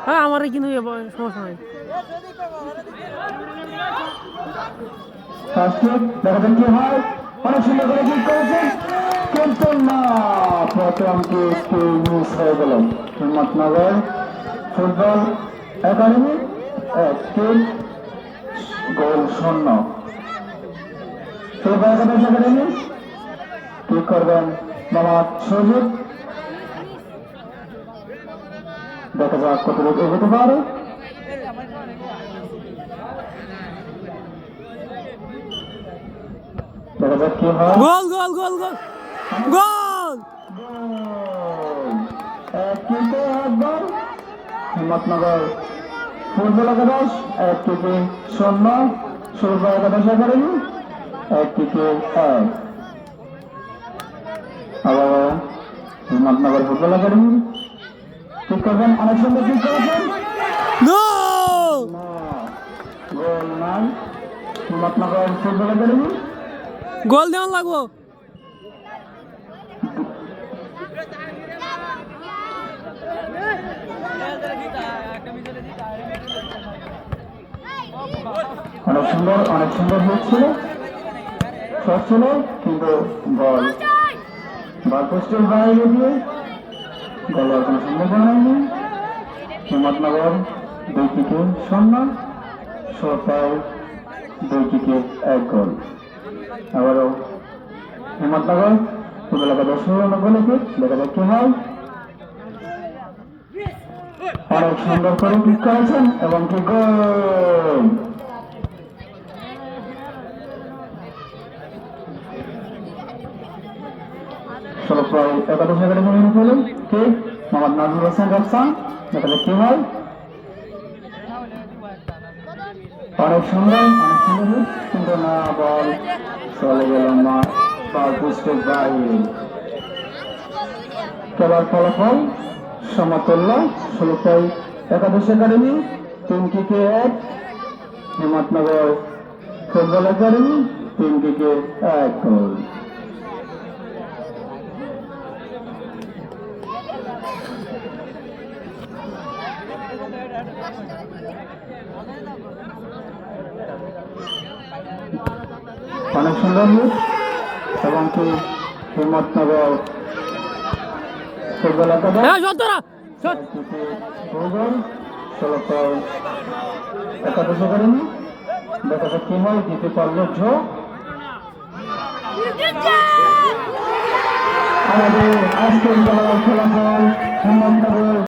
হ্যাঁ আমার কিন্তু সমস্যা নাই। কি হয় অনেক সুন্দর করে কিক করেছেন কিন্তু না প্রথমটি একটু মিস হয়ে গেল। হিম্মতনগর ফুটবল একাডেমি একটি গোল শূন্য। ফুটবল একাডেমি কিক করবেন মোহাম্মদ সজিব। দেখা যাক কতটুকু এগোতে পারে। দেখা যাক কি হয়। গোল গোল গোল গোল গোল একবার হিম্মতনগর ফুটবল একাদশ 1-0 ফুটবল একাদশ একাডেমি 1-1। আবার হিম্মতনগর ফুটবল একাডেমি ঠিক করবেন অনেক সুন্দর ঠিক করেছেন গোল নাই। হিম্মতনগর ফুটবল একাডেমি গোল দেওয়ান লাগবো। অনেক সুন্দর হচ্ছিল শট ছিল কিন্তু বল পোস্টের বাইরে দিয়ে গোল হওয়ার কোনো সম্ভাবনা নেই। হিম্মতনগর 2-0 সরকার 2-1 গোল। আবারও হিম্মতনগর ফুটবল একাদশ গোলকে দেখা যাক কি হয়। অনেক সুন্দর করে কিক করেছেন এবং কি গোল। একাদশ একাডেমি হলেন কে মোহাম্মদ নাজমুল হোসেন রাফসান। দেখা যাক কি হয়। অনেক সুন্দর কিন্তু না বল চলে গেল না পোস্টের বাইরে। খেলার ফলাফল সমতুল্য। ষোলটাই একাদশ একাডেমি 3-1। হিম্মতনগর ফুটবল একাডেমি 3-1 গোল। অনেক সুন্দর এবং কি হিম্মতনগর ফুটবল একাডেমি একাদশ একাডেমি দেখা যাক কি হয়। দিতে পারলো আমাদের আজকের খেলাফল হিম্মতনগর